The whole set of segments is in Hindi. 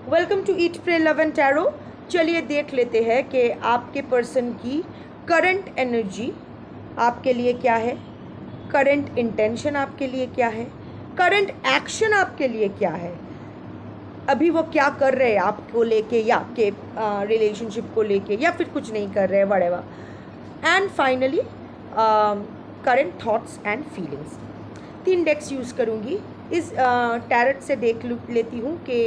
Welcome to eat pray love and tarot. चलिए देख लेते हैं कि आपके पर्सन की करंट एनर्जी आपके लिए क्या है, करंट इंटेंशन आपके लिए क्या है, करंट एक्शन आपके लिए क्या है, अभी वो क्या कर रहे हैं आपको लेके या आपके रिलेशनशिप को लेके, या फिर कुछ नहीं कर रहे हैं, whatever. And finally current thoughts and feelings. 3 decks use करूँगी। इस टैरट से देख लेती हूँ कि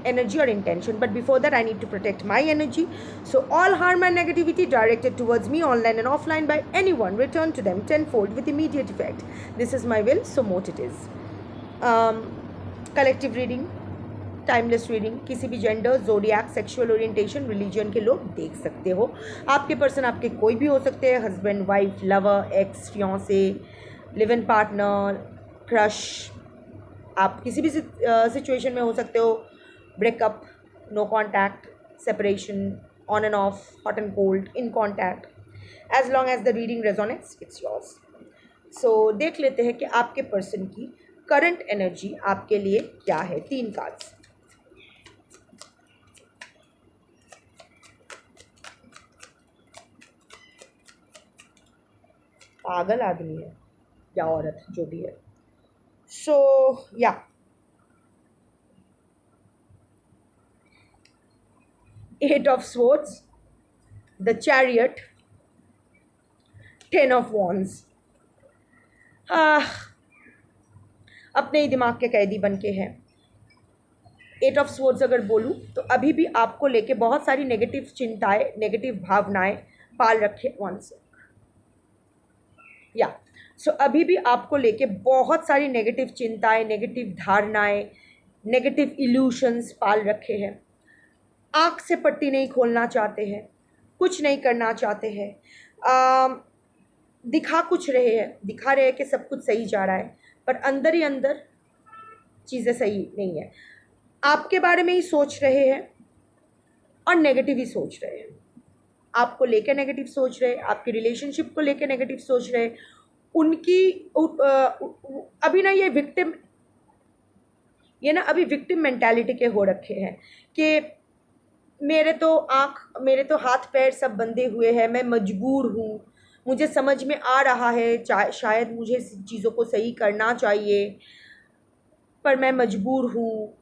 energy or intention, but before that I need to protect my energy. So all harm and negativity directed towards me online and offline by anyone return to them tenfold with immediate effect. This is my will, so mote it is. Collective reading, timeless reading, किसी भी जेंडर, जोडियाक, सेक्सुअल ओरिएंटेशन, रिलीजन के लोग देख सकते हो। आपके पर्सन आपके कोई भी हो सकते हैं, husband, wife, lover, ex, fiance, live in partner, crush. आप किसी भी सिचुएशन में हो सकते हो, breakup, no contact, separation, on and off, hot and cold, in contact, as long as the reading resonates it's yours. So देख लेते हैं कि आपके पर्सन की करंट एनर्जी आपके लिए क्या है। 3 कार्ड्स। पागल आदमी है या औरत, जो भी है। सो या eight of swords, the chariot, 10 of wands. अपने ही दिमाग के कैदी बन के हैं। 8 ऑफ स्वॉर्ड्स अगर बोलूँ तो अभी भी आपको लेके बहुत सारी नेगेटिव चिंताएं, नेगेटिव भावनाएं पाल रखे। वन से या सो अभी भी आपको लेके बहुत सारी नेगेटिव चिंताएं, नेगेटिव धारणाएं, नेगेटिव इल्यूशंस पाल रखे हैं। आँख से पट्टी नहीं खोलना चाहते हैं, कुछ नहीं करना चाहते हैं, दिखा कुछ रहे हैं, दिखा रहे हैं कि सब कुछ सही जा रहा है, पर अंदर ही अंदर चीज़ें सही नहीं है। आपके बारे में ही सोच रहे हैं और नेगेटिव ही सोच रहे हैं। आपको लेकर नेगेटिव सोच रहे हैं, आपकी रिलेशनशिप को लेकर नेगेटिव सोच रहे हैं। उनकी अभी ना ये अभी विक्टिम मेंटालिटी के हो रखे हैं कि मेरे तो हाथ पैर सब बंधे हुए हैं, मैं मजबूर हूँ, मुझे समझ में आ रहा है शायद मुझे चीज़ों को सही करना चाहिए, पर मैं मजबूर हूँ,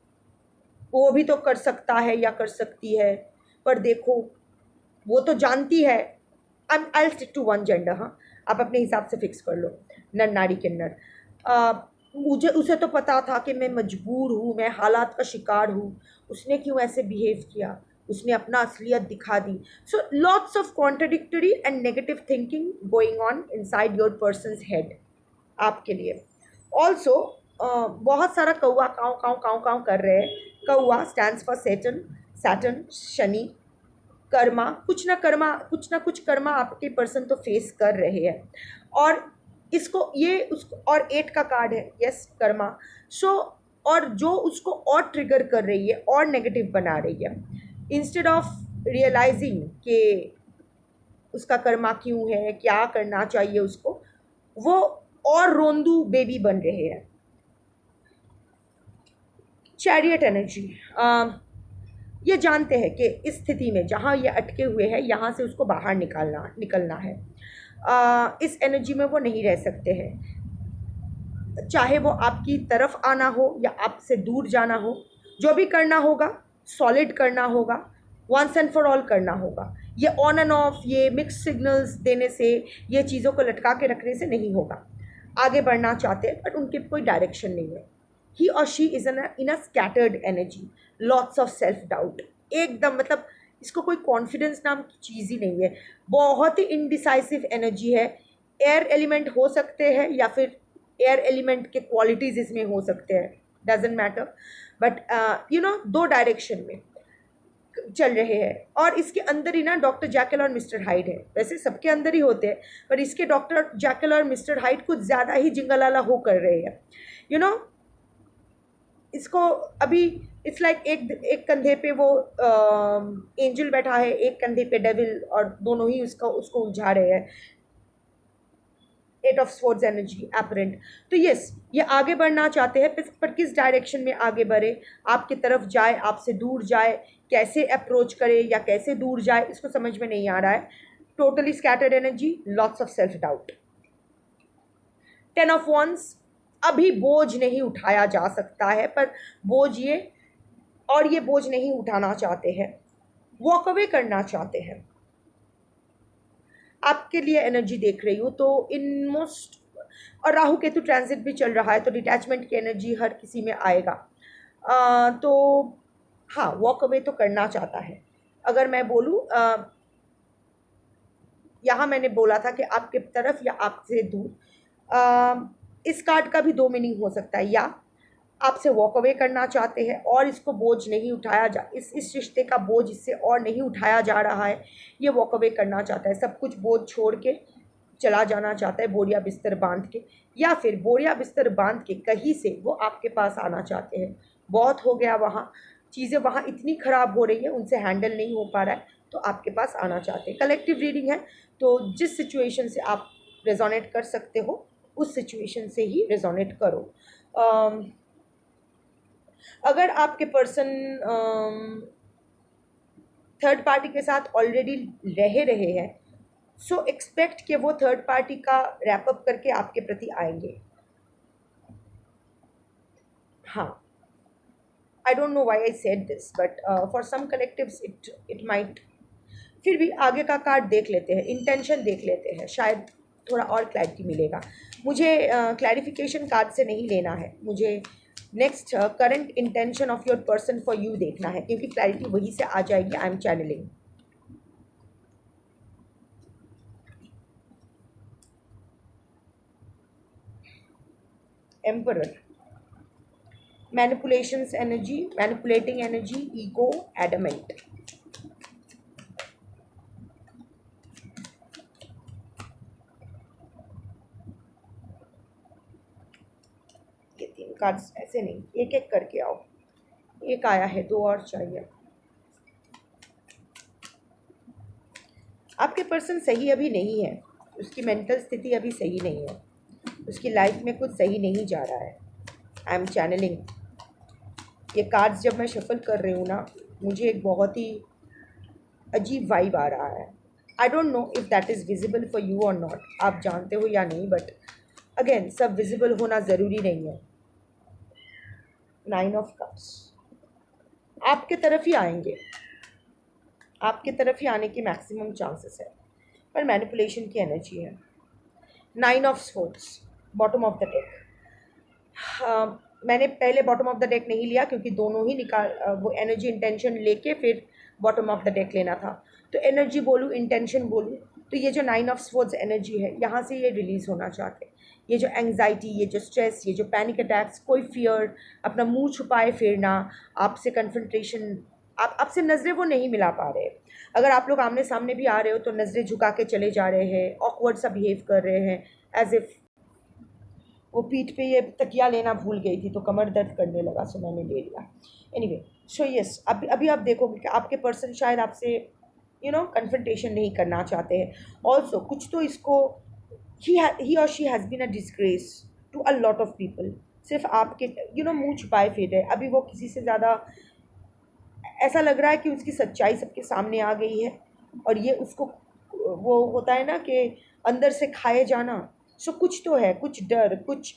वो भी तो कर सकता है या कर सकती है, पर देखो वो तो जानती है। I stick to one gender. हाँ, आप अपने हिसाब से फिक्स कर लो, नर नारी किन्नर। मुझे उसे तो पता था कि मैं मजबूर हूँ, मैं हालात का शिकार हूँ, उसने क्यों ऐसे बिहेव किया, उसने अपना असलियत दिखा दी। So lots of contradictory and negative thinking going on inside your person's head आपके लिए। ऑल्सो बहुत सारा कौवा काँव काँव काँव काँव कर रहे हैं। कौवा stands for Saturn, Shani, Karma. कुछ ना कुछ कर्मा आपके पर्सन तो फेस कर रहे हैं, और इसको ये उसको, और 8 का कार्ड है, यस, कर्मा। सो और जो उसको और ट्रिगर कर रही है और नेगेटिव बना रही है, इंस्टेड ऑफ रियलाइजिंग कि उसका कर्मा क्यों है, क्या करना चाहिए उसको, वो और रोंदू बेबी बन रहे हैं। चैरियट एनर्जी, ये जानते हैं कि इस स्थिति में जहाँ ये अटके हुए हैं, यहाँ से उसको बाहर निकलना है। इस एनर्जी में वो नहीं रह सकते हैं, चाहे वो आपकी तरफ आना हो या आपसे दूर जाना हो। जो भी करना होगा सॉलिड करना होगा, वंस एंड फॉर ऑल करना होगा। ये ऑन एंड ऑफ, ये मिक्स सिग्नल्स देने से, ये चीज़ों को लटका के रखने से नहीं होगा। आगे बढ़ना चाहते हैं बट उनके कोई डायरेक्शन नहीं है। ही और she is in a scattered energy, lots of self doubt, एकदम मतलब इसको कोई कॉन्फिडेंस नाम की चीज़ ही नहीं है। बहुत ही इनडिसाइसिव एनर्जी है। एयर एलिमेंट हो सकते हैं या फिर एयर एलिमेंट के क्वालिटीज़ इसमें हो सकते हैं, डजेंट मैटर, बट 2 डायरेक्शन में चल रहे हैं। और इसके अंदर ही ना डॉक्टर जैकल और मिस्टर हाइड है। वैसे सबके अंदर ही होते हैं, पर इसके डॉक्टर जैकल और मिस्टर हाइड कुछ ज़्यादा ही जिंगलाला हो कर रहे हैं। इसको अभी इट्स लाइक एक कंधे पे वो एंजल बैठा है, एक कंधे पे डेविल, और दोनों ही उसको उलझा रहे हैं। Eight of swords energy apparent. तो यस, ये आगे बढ़ना चाहते हैं, पर किस डायरेक्शन में आगे बढ़े, आपकी तरफ जाए, आपसे दूर जाए, कैसे अप्रोच करे या कैसे दूर जाए, इसको समझ में नहीं आ रहा है। Totally scattered energy, lots of self doubt. 10 of wands, अभी बोझ नहीं उठाया जा सकता है, पर बोझ ये, और ये बोझ नहीं उठाना चाहते हैं, वॉक अवे करना चाहते हैं। आपके लिए एनर्जी देख रही हूँ तो इन मोस्ट, और राहु केतु ट्रांजिट भी चल रहा है तो डिटैचमेंट की एनर्जी हर किसी में आएगा। तो हाँ, वॉक अवे तो करना चाहता है। अगर मैं बोलूँ, यहाँ मैंने बोला था कि आपके तरफ या आपसे दूर। इस कार्ड का भी दो मीनिंग हो सकता है, या आपसे वॉक अवे करना चाहते हैं और इसको बोझ नहीं उठाया जा, इस रिश्ते का बोझ इससे और नहीं उठाया जा रहा है, ये वॉक अवे करना चाहता है, सब कुछ बोझ छोड़ के चला जाना चाहता है बोरिया बिस्तर बांध के, या फिर बोरिया बिस्तर बांध के कहीं से वो आपके पास आना चाहते हैं। बहुत हो गया वहाँ, चीज़ें वहाँ इतनी ख़राब हो रही है, उनसे हैंडल नहीं हो पा रहा है, तो आपके पास आना चाहते हैं। कलेक्टिव रीडिंग है, तो जिस सिचुएशन से आप रेजोनेट कर सकते हो उस सिचुएशन से ही रेजोनेट करो। अगर आपके पर्सन थर्ड पार्टी के साथ ऑलरेडी रह रहे हैं, सो एक्सपेक्ट कि वो थर्ड पार्टी का रैपअप करके आपके प्रति आएंगे। हाँ, I don't know why I said this, but for some collectives it might. फिर भी आगे का कार्ड देख लेते हैं, इंटेंशन देख लेते हैं, शायद थोड़ा और क्लैरिटी मिलेगा। मुझे क्लैरिफिकेशन कार्ड से नहीं लेना है, मुझे next current intention of your person for you देखना है, क्योंकि क्लैरिटी वहीं से आ जाएगी। I am channeling. Emperor, manipulations energy, manipulating energy, ego, adamant. ये तीन कार्ड्स ऐसे नहीं, एक एक करके आओ। एक आया है, दो और चाहिए। आपके पर्सन सही अभी नहीं है, उसकी मेंटल स्थिति अभी सही नहीं है, उसकी लाइफ में कुछ सही नहीं जा रहा है। I am channeling. ये कार्ड्स जब मैं शफल कर रही हूँ ना, मुझे एक बहुत ही अजीब वाइब आ रहा है। आई don't know if that is visible for you और नॉट, आप जानते हो या नहीं, बट अगेन सब विजिबल होना ज़रूरी नहीं है। 9 ऑफ कप्स, आपके तरफ ही आएंगे, आपके तरफ ही आने की मैक्सिमम चांसेस है, पर मैनिपुलेशन की एनर्जी है। 9 of swords, bottom of the deck. मैंने पहले बॉटम ऑफ द डेक नहीं लिया क्योंकि दोनों ही निकाल, वो एनर्जी इंटेंशन लेके फिर बॉटम ऑफ द डेक लेना था। तो एनर्जी बोलूँ, इंटेंशन बोलूँ, तो ये जो 9 ऑफ स्वॉर्ड्स एनर्जी है, यहाँ से ये रिलीज़ होना चाहते हैं। ये जो एंग्जाइटी, ये जो स्ट्रेस, ये जो पैनिक अटैक्स, कोई फियर, अपना मुंह छुपाए फिरना, आपसे कन्फ्रंटेशन, आपसे नज़रें वो नहीं मिला पा रहे। अगर आप लोग आमने सामने भी आ रहे हो तो नज़रें झुका के चले जा रहे हैं, ऑकवर्ड सा बिहेव कर रहे हैं, एज इफ़ वो पीठ पे ये तकिया लेना भूल गई थी तो कमर दर्द करने लगा, सो मैंने ले लिया। एनीवे, सो यस, अभी अभी आप देखोगे कि आपके पर्सन शायद आपसे कन्फ्रंटेशन नहीं करना चाहते हैं। ऑल्सो कुछ तो इसको, ही और she has been a disgrace to a lot of people. सिर्फ आपके मुंह छुपाए फिर रहे। अभी वो किसी से ज़्यादा, ऐसा लग रहा है कि उसकी सच्चाई सबके सामने आ गई है, और ये उसको, वो होता है ना कि अंदर से खाए जाना। सो कुछ तो है, कुछ डर, कुछ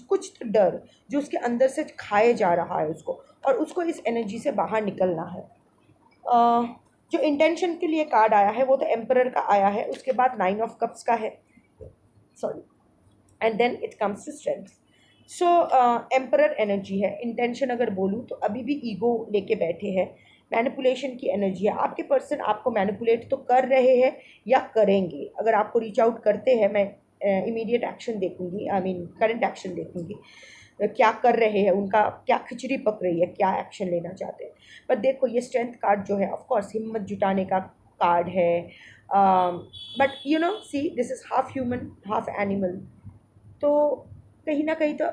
कुछ तो डर जो उसके अंदर से खाए जा रहा है उसको, और उसको इस एनर्जी से बाहर निकलना है। जो इंटेंशन के लिए कार्ड आया है वो तो एम्परर का आया है, उसके बाद 9 ऑफ कप्स का है, sorry, and then it comes to strength. So emperor energy है। इंटेंशन अगर बोलूँ तो अभी भी ईगो लेके बैठे हैं, मैनिपुलेशन की एनर्जी है। आपके पर्सन आपको मैनिपुलेट तो कर रहे हैं या करेंगे। अगर आपको रीच आउट करते हैं, मैं इमीडिएट एक्शन देखूंगी, आई मीन करंट एक्शन देखूंगी, क्या कर रहे हैं, उनका क्या खिचड़ी पक रही है, क्या एक्शन लेना चाहते हैं। पर देखो, ये स्ट्रेंथ कार्ड जो है, ऑफ कोर्स हिम्मत जुटाने का कार्ड है, but see, this is half human half animal, तो कहीं ना कहीं तो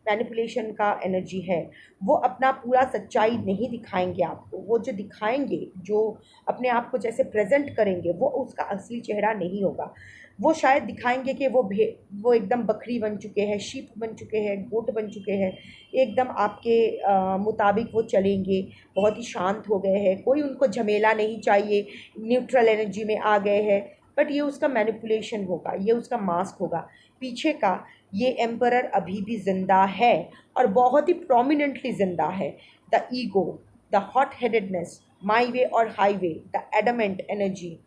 मैनिपुलेशन का एनर्जी है। वो अपना पूरा सच्चाई नहीं दिखाएंगे आपको, वो जो दिखाएंगे, जो अपने आप को जैसे प्रेजेंट करेंगे, वो उसका असली चेहरा नहीं होगा। वो शायद दिखाएंगे कि वो एकदम बकरी बन चुके हैं, शीप बन चुके हैं, गोट बन चुके हैं, एकदम आपके मुताबिक वो चलेंगे, बहुत ही शांत हो गए हैं, कोई उनको झमेला नहीं चाहिए, न्यूट्रल एनर्जी में आ गए हैं। बट ये उसका मैनिपुलेशन होगा, ये उसका मास्क होगा। पीछे का ये एम्परर अभी भी ज़िंदा है, और बहुत ही प्रोमिनेंटली ज़िंदा है। The ego, the hot headedness, my way or highway, the adamant energy.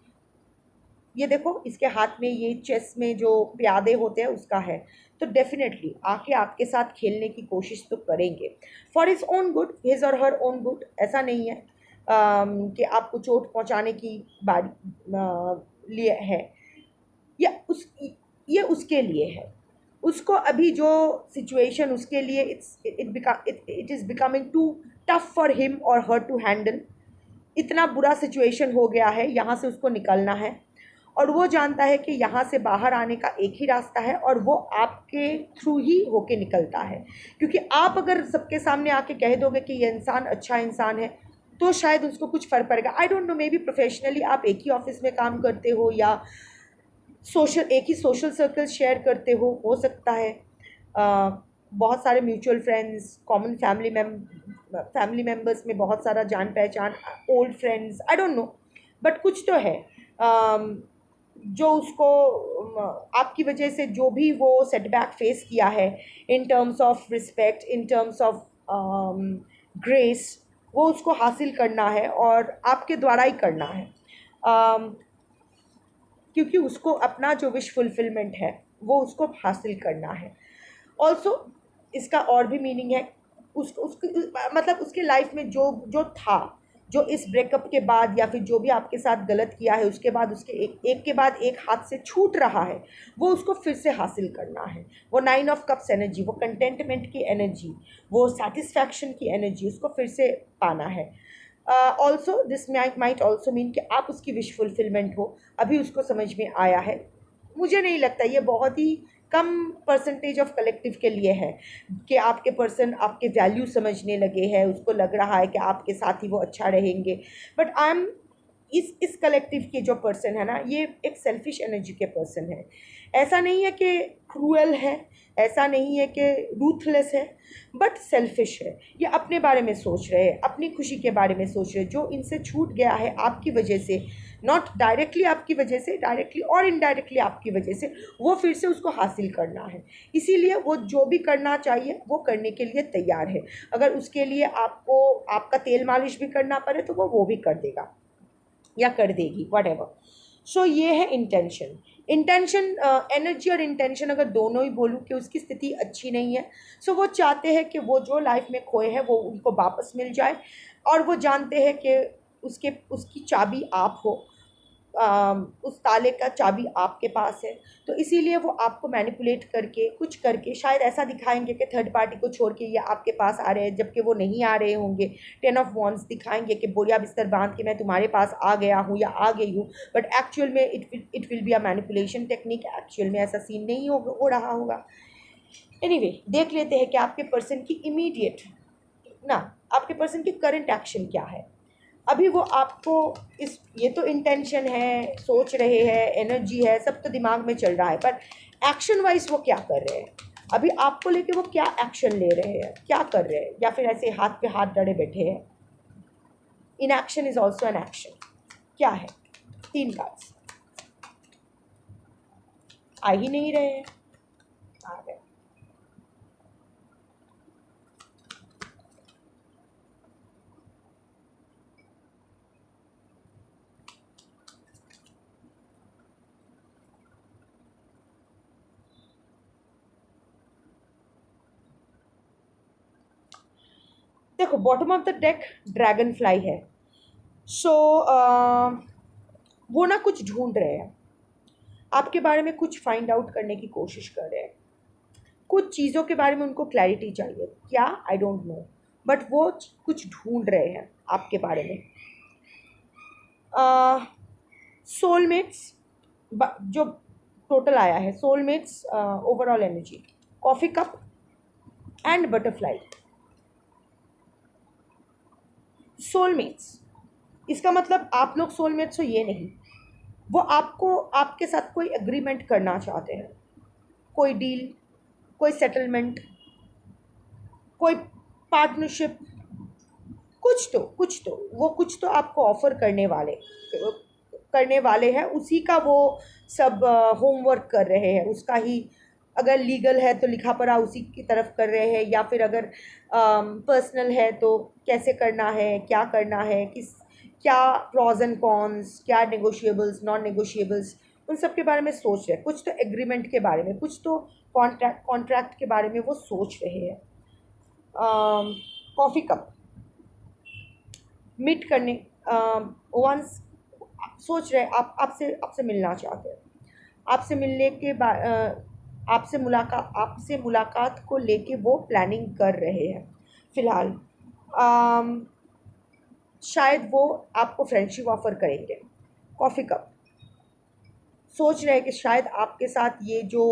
ये देखो, इसके हाथ में ये चेस में जो प्यादे होते हैं उसका है। तो डेफिनेटली आके आपके साथ खेलने की कोशिश तो करेंगे, for his own good, his और हर ओन गुड। ऐसा नहीं है कि आपको चोट पहुंचाने की बारी लिए है, या उस ये उसके लिए है। उसको अभी जो सिचुएशन उसके लिए, it is becoming too tough for him और हर टू हैंडल। इतना बुरा सिचुएशन हो गया है, यहाँ से उसको निकलना है, और वो जानता है कि यहाँ से बाहर आने का एक ही रास्ता है, और वो आपके थ्रू ही होके निकलता है। क्योंकि आप अगर सबके सामने आके कह दोगे कि ये इंसान अच्छा इंसान है, तो शायद उसको कुछ फ़र्क पड़ेगा। आई don't no, may be professionally आप एक ही ऑफिस में काम करते हो, या एक ही सोशल सर्कल शेयर करते हो सकता है। बहुत सारे mutual friends, common family members में बहुत सारा जान पहचान, old friends, I don't no, but कुछ तो है। जो उसको आपकी वजह से जो भी वो सेटबैक फेस किया है, in terms of respect, in terms of grace, वो उसको हासिल करना है, और आपके द्वारा ही करना है। क्योंकि उसको अपना जो विश फुलफिलमेंट है वो उसको हासिल करना है। ऑल्सो इसका और भी मीनिंग है, उसको मतलब उसके लाइफ में जो जो था, जो इस ब्रेकअप के बाद, या फिर जो भी आपके साथ गलत किया है उसके बाद, उसके एक के बाद एक हाथ से छूट रहा है, वो उसको फिर से हासिल करना है। वो 9 ऑफ कप्स एनर्जी, वो कंटेंटमेंट की एनर्जी, वो सेटिस्फैक्शन की एनर्जी उसको फिर से पाना है। Also this might also mean कि आप उसकी विश फुलफिलमेंट हो, अभी उसको समझ में आया है। मुझे नहीं लगता, ये बहुत ही कम परसेंटेज ऑफ कलेक्टिव के लिए है कि आपके पर्सन आपके वैल्यू समझने लगे हैं, उसको लग रहा है कि आपके साथ ही वो अच्छा रहेंगे। बट आई एम इस कलेक्टिव के जो पर्सन है ना, ये एक सेल्फिश एनर्जी के पर्सन है। ऐसा नहीं है कि क्रूअल है, ऐसा नहीं है कि रूथलेस है, बट सेल्फिश है। ये अपने बारे में सोच रहे हैं, अपनी खुशी के बारे में सोच रहे हैं। जो इनसे छूट गया है आपकी वजह से, नॉट डायरेक्टली आपकी वजह से, डायरेक्टली और इनडायरेक्टली आपकी वजह से, वो फिर से उसको हासिल करना है। इसीलिए वो जो भी करना चाहिए वो करने के लिए तैयार है। अगर उसके लिए आपको आपका तेल मालिश भी करना पड़े तो वो भी कर देगा या कर देगी, वट एवर। सो ये है इंटेंशन। इंटेंशन, एनर्जी और इंटेंशन अगर दोनों ही बोलूँ कि उसकी स्थिति अच्छी नहीं है, सो वो चाहते हैं कि वो जो लाइफ में खोए हैं वो उनको वापस मिल जाए, और वो जानते हैं कि उसकी चाबी आप हो, उस ताले का चाबी आपके पास है। तो इसीलिए वो आपको मैनिपुलेट करके, कुछ करके शायद ऐसा दिखाएंगे कि थर्ड पार्टी को छोड़ के ये आपके पास आ रहे हैं, जबकि वो नहीं आ रहे होंगे। 10 ऑफ वॉन्ड्स दिखाएंगे कि बोरिया बिस्तर बांध के मैं तुम्हारे पास आ गया हूँ या आ गई हूँ, बट एक्चुअल में it will be a manipulation technique. Actual में ऐसा सीन नहीं हो रहा होगा। एनीवे, देख लेते हैं कि आपके पर्सन की इमीडिएट ना, आपके पर्सन की करंट एक्शन क्या है। अभी वो आपको ये तो इंटेंशन है, सोच रहे हैं, एनर्जी है, सब तो दिमाग में चल रहा है, पर एक्शन वाइज वो क्या कर रहे हैं, अभी आपको लेके वो क्या एक्शन ले रहे हैं, क्या कर रहे हैं, या फिर ऐसे हाथ पे हाथ डरे बैठे हैं। In action is also an action. क्या है, 3 कार्ड्स आ ही नहीं रहे हैं, आ गए। देखो, bottom of the deck dragon fly है। सो वो ना कुछ ढूंढ रहे हैं, आपके बारे में कुछ फाइंड आउट करने की कोशिश कर रहे हैं। कुछ चीज़ों के बारे में उनको क्लैरिटी चाहिए, क्या, आई डोंट नो, बट वो कुछ ढूंढ रहे हैं आपके बारे में। सोलमेट्स, जो टोटल आया है, soulmates, overall energy, coffee cup and butterfly, soulmates. इसका मतलब आप लोग सोलमेट्स हो ये नहीं, वो आपको आपके साथ कोई एग्रीमेंट करना चाहते हैं, कोई डील, कोई सेटलमेंट, कोई पार्टनरशिप, कुछ तो वो कुछ तो आपको ऑफर करने वाले हैं, उसी का वो सब होमवर्क कर रहे हैं, उसका ही। अगर लीगल है तो लिखा पढ़ा उसी की तरफ कर रहे हैं, या फिर अगर पर्सनल है तो कैसे करना है, क्या करना है, किस क्या प्रॉज एंड कॉन्स, क्या नेगोशिएबल्स नॉन नेगोशिएबल्स, उन सब के बारे में सोच रहे हैं। कुछ तो एग्रीमेंट के बारे में, कुछ तो कॉन्ट्रैक्ट के बारे में वो सोच रहे हैं। कॉफ़ी कप मीट करने, वंस सोच रहे आप आपसे आपसे मिलना चाहते हैं, आपसे मिलने के बाद आपसे मुलाकात को लेके वो प्लानिंग कर रहे हैं फ़िलहाल। अम, शायद वो आपको फ्रेंडशिप ऑफ़र करेंगे। कॉफ़ी कप सोच रहे हैं कि शायद आपके साथ ये जो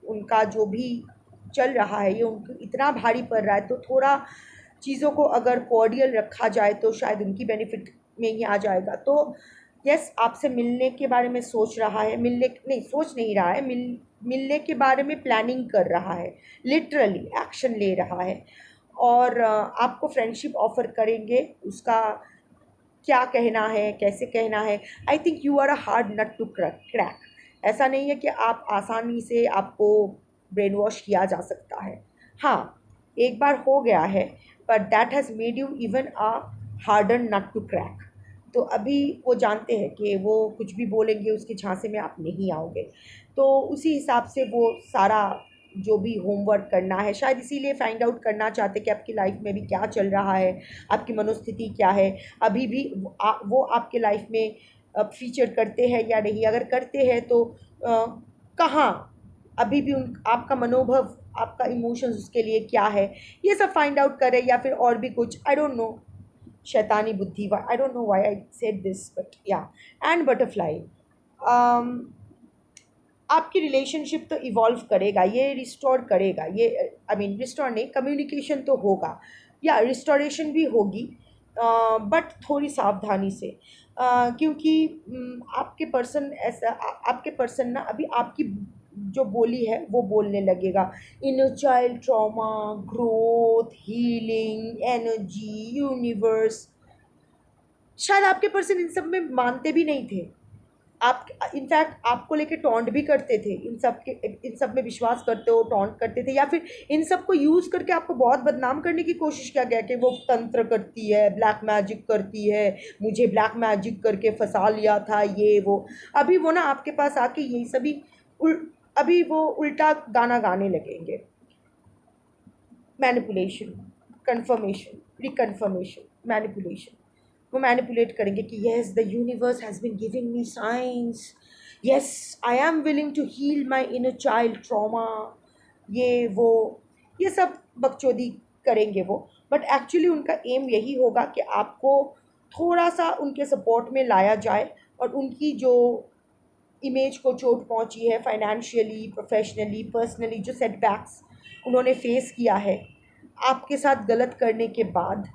उनका जो भी चल रहा है, ये उनको इतना भारी पड़ रहा है, तो थोड़ा चीज़ों को अगर कॉर्डियल रखा जाए तो शायद उनकी बेनिफिट में ही आ जाएगा। तो यस, आपसे मिलने के बारे में सोच रहा है, मिलने नहीं सोच नहीं रहा है, मिलने के बारे में प्लानिंग कर रहा है, लिटरली एक्शन ले रहा है। और आपको फ्रेंडशिप ऑफ़र करेंगे, उसका क्या कहना है, कैसे कहना है। I think you are a hard nut to crack. ऐसा नहीं है कि आप आसानी से आपको ब्रेन वॉश किया जा सकता है। हाँ, एक बार हो गया है, but that has made you even a harder nut to crack. तो अभी वो जानते हैं कि वो कुछ भी बोलेंगे उसके झांसे में आप नहीं आओगे, तो उसी हिसाब से वो सारा जो भी होमवर्क करना है, शायद इसीलिए फाइंड आउट करना चाहते कि आपकी लाइफ में भी क्या चल रहा है, आपकी मनोस्थिति क्या है, अभी भी वो आपके लाइफ में फीचर करते हैं या नहीं, अगर करते हैं तो कहाँ अभी भी उन आपका मनोभाव, आपका इमोशंस उसके लिए क्या है, ये सब फाइंड आउट करें, या फिर और भी कुछ, आई डोंट नो। शैतानी बुद्धि, आई don't know why I said this, but या। एंड बटरफ्लाई, आपकी रिलेशनशिप तो इवॉल्व करेगा, ये रिस्टोर करेगा, ये आई मीन रिस्टोर नहीं, कम्युनिकेशन तो होगा या रिस्टोरेशन भी होगी, बट थोड़ी सावधानी से। क्योंकि आपके पर्सन ऐसा आपके पर्सन ना अभी आपकी जो बोली है वो बोलने लगेगा। Inner child trauma, growth, healing, energy, universe, शायद आपके पर्सन इन सब में मानते भी नहीं थे। आप इनफैक्ट आपको लेके टॉन्ट भी करते थे, इन सब में विश्वास करते हो, टॉन्ट करते थे, या फिर इन सब को यूज़ करके आपको बहुत बदनाम करने की कोशिश किया गया कि वो तंत्र करती है, ब्लैक मैजिक करती है, मुझे ब्लैक मैजिक करके फंसा लिया था, ये वो। अभी वो ना आपके पास आके यही सभी अभी वो उल्टा गाना गाने लगेंगे। Manipulation, confirmation, reconfirmation, manipulation. वो मैनिपुलेट करेंगे कि yes the universe has been giving me signs, yes I am willing to heal my inner child trauma, ये वो, ये सब बकचोदी करेंगे वो। बट एक्चुअली उनका एम यही होगा कि आपको थोड़ा सा उनके सपोर्ट में लाया जाए, और उनकी जो इमेज को चोट पहुंची है फाइनेंशियली, प्रोफेशनली, पर्सनली, जो सेटबैक्स उन्होंने फेस किया है आपके साथ गलत करने के बाद,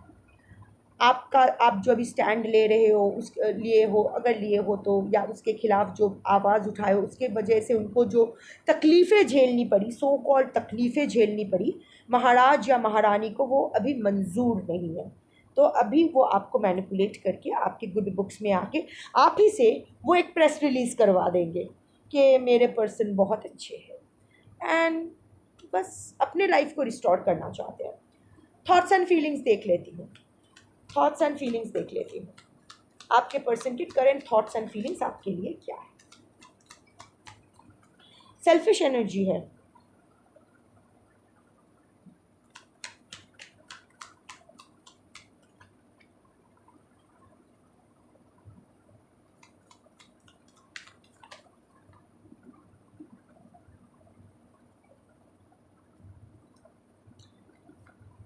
आपका आप जो अभी स्टैंड ले रहे हो उस लिए हो, अगर लिए हो तो, या उसके खिलाफ जो आवाज़ उठाए हो उसके वजह से उनको जो तकलीफ़ें झेलनी पड़ी, सो कॉल्ड तकलीफ़ें झेलनी पड़ी, महाराज या महारानी को वो अभी मंजूर नहीं है। तो अभी वो आपको मैनिपुलेट करके आपके गुड बुक्स में आके आप ही से वो एक प्रेस रिलीज़ करवा देंगे कि मेरे पर्सन बहुत अच्छे हैं, एंड बस अपने लाइफ को रिस्टोर करना चाहते हैं। थॉट्स एंड फीलिंग्स देख लेती हूँ, थॉट्स एंड फीलिंग्स देख लेती हूँ, आपके पर्सन की करेंट थॉट्स एंड फीलिंग्स आपके लिए क्या है। सेल्फिश एनर्जी है,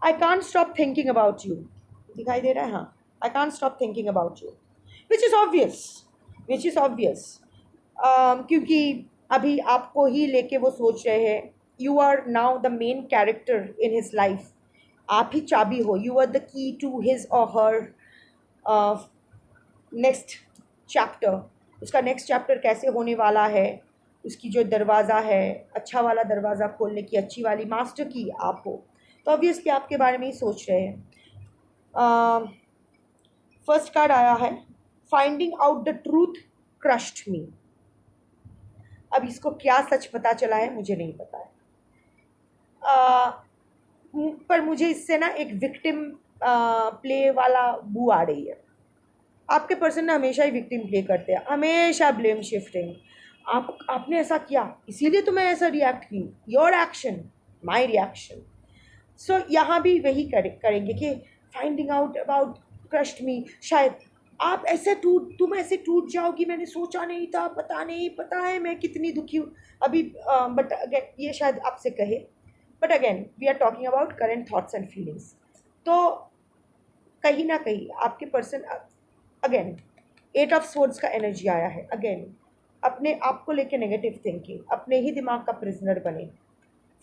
I can't stop thinking about you, दिखाई दे रहा है, हाँ, I can't stop thinking about you, which is obvious, which is obvious. क्योंकि अभी आपको ही लेके वो सोच रहे हैं, you are now the main character in his life, आप ही चाबी हो, you are the key to his और हर नेक्स्ट चैप्टर। उसका नेक्स्ट चैप्टर कैसे होने वाला है, उसकी जो दरवाज़ा है, अच्छा वाला दरवाज़ा खोलने की अच्छी वाली मास्टर की आप हो, तो ऑब्वियसली आपके बारे में ही सोच रहे हैं। फर्स्ट कार्ड आया है finding out the truth crushed me. अब इसको क्या सच पता चला है मुझे नहीं पता है, पर मुझे इससे ना एक विक्टिम प्ले वाला बू आ रही है। आपके पर्सन ना हमेशा ही विक्टिम प्ले करते हैं, हमेशा ब्लेम शिफ्टिंग। आपने ऐसा किया इसीलिए तो मैं ऐसा रिएक्ट की, योर एक्शन माई रिएक्शन। सो यहाँ भी वही करेंगे कि फाइंडिंग आउट अबाउट क्रश्ड मी, शायद आप ऐसे तुम ऐसे टूट जाओगी, मैंने सोचा नहीं था, पता नहीं, पता है मैं कितनी दुखी हूँ अभी, बट अगेन ये शायद आपसे कहे, but again we are talking about current thoughts and feelings. तो कहीं ना कहीं आपके पर्सन, अगेन 8 ऑफ स्वॉर्ड्स का एनर्जी आया है, अगेन अपने आप को लेके नेगेटिव थिंकिंग, अपने ही दिमाग का प्रिजनर बने,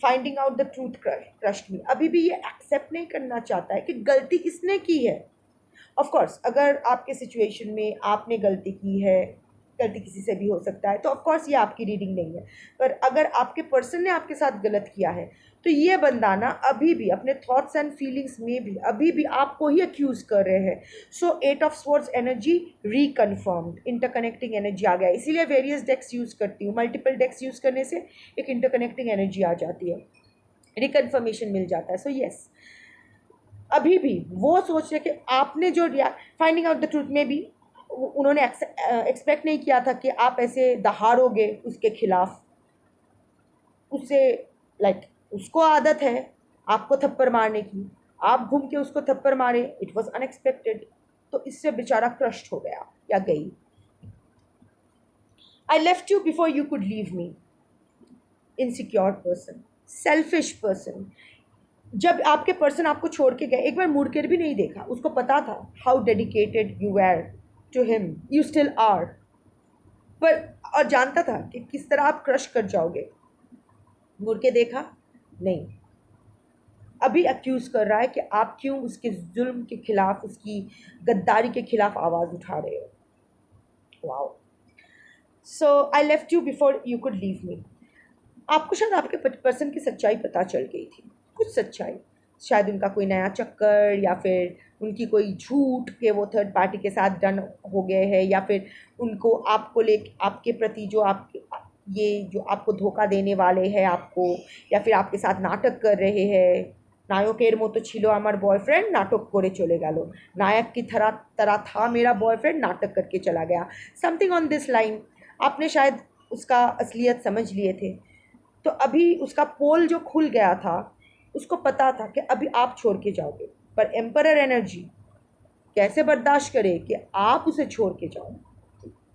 finding out the truth crushed me. अभी भी ये एक्सेप्ट नहीं करना चाहता है कि गलती किसने की है। ऑफ कोर्स अगर आपके सिचुएशन में आपने गलती की है, गलती किसी से भी हो सकता है, तो ऑफ कोर्स ये आपकी रीडिंग नहीं है, पर अगर आपके पर्सन ने आपके साथ गलत किया है तो ये बंदा ना अभी भी अपने थॉट्स एंड फीलिंग्स में भी अभी भी आपको ही अक्यूज कर रहे हैं। So 8 of swords energy reconfirmed, interconnecting energy आ गया, इसीलिए वेरियस डेक्स यूज़ करती हूँ, मल्टीपल डेक्स यूज़ करने से एक इंटरकनेक्टिंग एनर्जी आ जाती है, रिकन्फर्मेशन मिल जाता है। सो यस, अभी भी वो सोच रहे कि आपने जो फाइंडिंग आउट द ट्रूथ में भी उन्होंने एक्सपेक्ट नहीं किया था कि आप ऐसे दहाड़ोगे उसके खिलाफ, उससे लाइक उसको आदत है आपको थप्पड़ मारने की, आप घूम के उसको थप्पड़ मारे, इट वॉज अनएक्सपेक्टेड, तो इससे बेचारा क्रश्ड हो गया या गई। I left you before you could leave me, insecure person, selfish person. जब आपके पर्सन आपको छोड़ के गए एक बार मुड़ कर भी नहीं देखा, उसको पता था how dedicated you were to him, you still are, पर और जानता था कि किस तरह आप क्रश कर जाओगे, मुड़ के देखा नहीं, अभी अक्यूज कर रहा है कि आप क्यों उसके जुल्म के खिलाफ, उसकी गद्दारी के खिलाफ आवाज़ उठा रहे हो। Wow. So I left you before you could leave me. आपको शायद आपके पर्सन की सच्चाई पता चल गई थी, कुछ सच्चाई, शायद उनका कोई नया चक्कर, या फिर उनकी कोई झूठ के वो थर्ड पार्टी के साथ डन हो गए हैं, या फिर उनको आपको ले आपके प्रति जो आप ये जो आपको धोखा देने वाले हैं आपको, या फिर आपके साथ नाटक कर रहे हैं, नायकेर मतो छिलो आमार बॉयफ्रेंड नाटक करे चले गेलो, नायक की तरह तरह था मेरा बॉयफ्रेंड, नाटक करके चला गया, समथिंग ऑन दिस लाइन। आपने शायद उसका असलियत समझ लिए थे, तो अभी उसका पोल जो खुल गया था, उसको पता था कि अभी आप छोड़ के जाओगे, पर एम्परर एनर्जी कैसे बर्दाश्त करे कि आप उसे छोड़ के जाओ।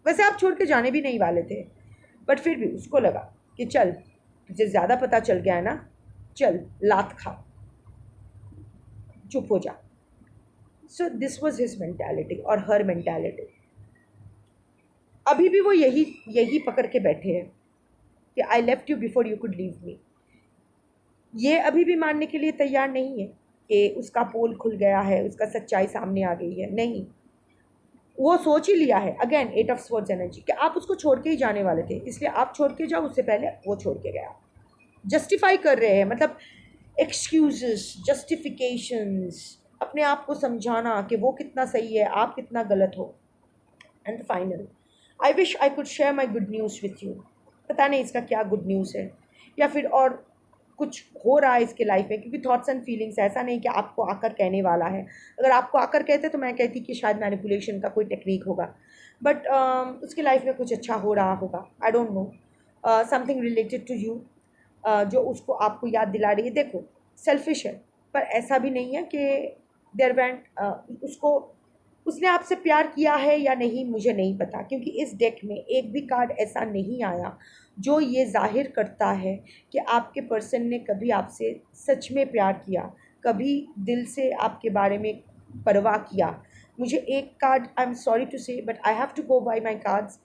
वैसे आप छोड़ के जाने भी नहीं वाले थे, बट फिर भी उसको लगा कि चल तुझे ज़्यादा पता चल गया है ना, चल लात खा, चुप हो जा। So this was his mentality और हर मेंटालिटी। अभी भी वो यही यही पकड़ के बैठे हैं कि I left you before you could leave me. ये अभी भी मानने के लिए तैयार नहीं है कि उसका पोल खुल गया है, उसका सच्चाई सामने आ गई है, नहीं, वो सोच ही लिया है, अगेन 8 ऑफ स्वॉर्ड्स एनर्जी, कि आप उसको छोड़ के ही जाने वाले थे, इसलिए आप छोड़ के जाओ, उससे पहले वो छोड़ के गया। जस्टिफाई कर रहे हैं, मतलब एक्सक्यूजेस, जस्टिफिकेशंस, अपने आप को समझाना कि वो कितना सही है, आप कितना गलत हो। And final, I wish I could share my good news with you. पता नहीं इसका क्या गुड न्यूज़ है, या फिर और कुछ हो रहा है इसके लाइफ में, क्योंकि थॉट्स एंड फीलिंग्स ऐसा नहीं कि आपको आकर कहने वाला है। अगर आपको आकर कहते तो मैं कहती कि शायद मैनिपुलेशन का कोई टेक्निक होगा, बट उसके लाइफ में कुछ अच्छा हो रहा होगा, I don't know, something related to you, जो उसको आपको याद दिला रही है। देखो सेल्फिश है, पर ऐसा भी नहीं है कि देयर वेंट उसको, उसने आपसे प्यार किया है या नहीं मुझे नहीं पता, क्योंकि इस डेक में एक भी कार्ड ऐसा नहीं आया जो ये जाहिर करता है कि आपके पर्सन ने कभी आपसे सच में प्यार किया, कभी दिल से आपके बारे में परवाह किया। मुझे एक card, I am sorry to say but I have to go by my cards,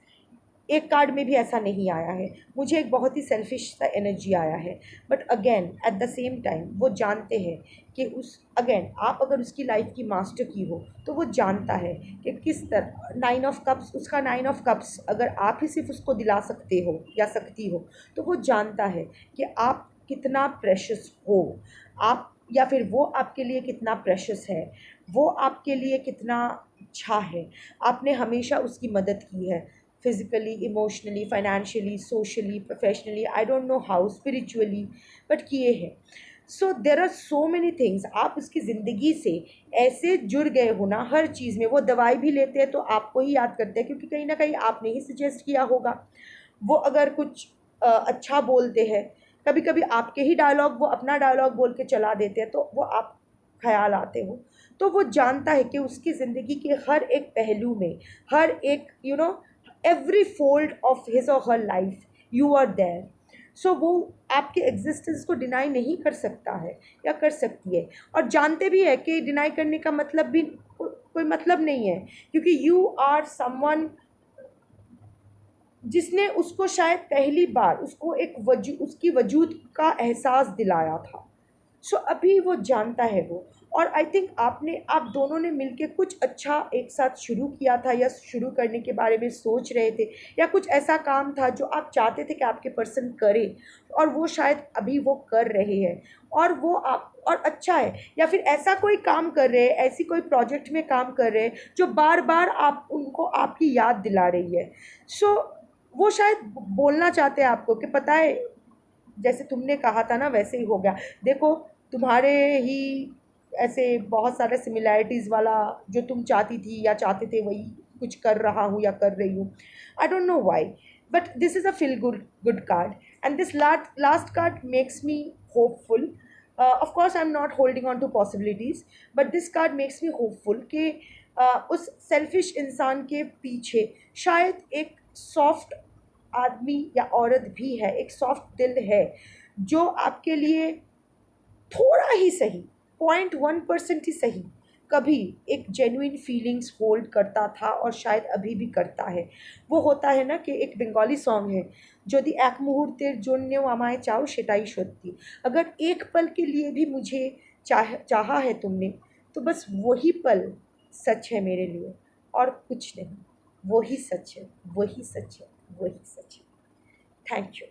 एक कार्ड में भी ऐसा नहीं आया है, मुझे एक बहुत ही सेल्फिश सा एनर्जी आया है। But again at the same time वो जानते हैं कि उस अगेन आप अगर उसकी लाइफ की मास्टर की हो तो वो जानता है कि किस तरह 9 ऑफ कप्स, उसका 9 ऑफ कप्स अगर आप ही सिर्फ उसको दिला सकते हो या सकती हो, तो वो जानता है कि आप कितना प्रेशस हो, आप या फिर वो आपके लिए कितना प्रेशस है, वो आपके लिए कितना अच्छा है। आपने हमेशा उसकी मदद की है, physically, emotionally, financially, socially, professionally, I don't know how, spiritually, but किए हैं। So there are so many things, आप उसकी ज़िंदगी से ऐसे जुड़ गए हो ना हर चीज़ में। वो दवाई भी लेते हैं तो आपको ही याद करते हैं, क्योंकि कहीं ना कहीं आपने ही सजेस्ट किया होगा। वो अगर कुछ अच्छा बोलते हैं, कभी कभी आपके ही डायलॉग वो अपना डायलॉग बोल के चला देते हैं, तो वो आप ख्याल आते हो। तो वो जानता है कि उसकी ज़िंदगी के हर एक पहलू में, हर एक एवरी फोल्ड ऑफ हिज और her life you are there. So वो आपके एग्जिस्टेंस को डिनाई नहीं कर सकता है या कर सकती है। और जानते भी है कि डिनाई करने का मतलब भी कोई मतलब नहीं है, क्योंकि यू आर समवन जिसने उसको शायद पहली बार उसको एक उसकी वजूद का एहसास दिलाया था। सो अभी वो जानता है वो। और आई थिंक आप दोनों ने मिलके कुछ अच्छा एक साथ शुरू किया था, या शुरू करने के बारे में सोच रहे थे, या कुछ ऐसा काम था जो आप चाहते थे कि आपके पर्सन करे, और वो शायद अभी वो कर रहे हैं, और वो आप और अच्छा है। या फिर ऐसा कोई काम कर रहे हैं, ऐसी कोई प्रोजेक्ट में काम कर रहे हैं जो बार बार आप उनको आपकी याद दिला रही है। सो वो शायद बोलना चाहते हैं आपको कि पता है, जैसे तुमने कहा था ना वैसे ही हो गया। देखो, तुम्हारे ही ऐसे बहुत सारे सिमिलैरिटीज़ वाला जो तुम चाहती थी या चाहते थे वही कुछ कर रहा हूँ या कर रही हूँ। आई don't know why, but this is a feel good good card, and this last card makes me hopeful. Of course I am not holding on to possibilities, but this card makes me hopeful कि उस सेल्फिश इंसान के पीछे शायद एक सॉफ्ट आदमी या औरत भी है, एक सॉफ्ट दिल है, जो आपके लिए थोड़ा ही सही, 0.1% ही सही, कभी एक जेन्युइन फीलिंग्स होल्ड करता था, और शायद अभी भी करता है। वो होता है ना कि एक बंगाली सॉन्ग है, যদি এক মুহূর্তের জন্যেও আমায় চাও সেটাই সত্যি। अगर एक पल के लिए भी मुझे चाहा है तुमने, तो बस वही पल सच है मेरे लिए, और कुछ नहीं। वही सच है, वही सच है, वही सच है। Thank you.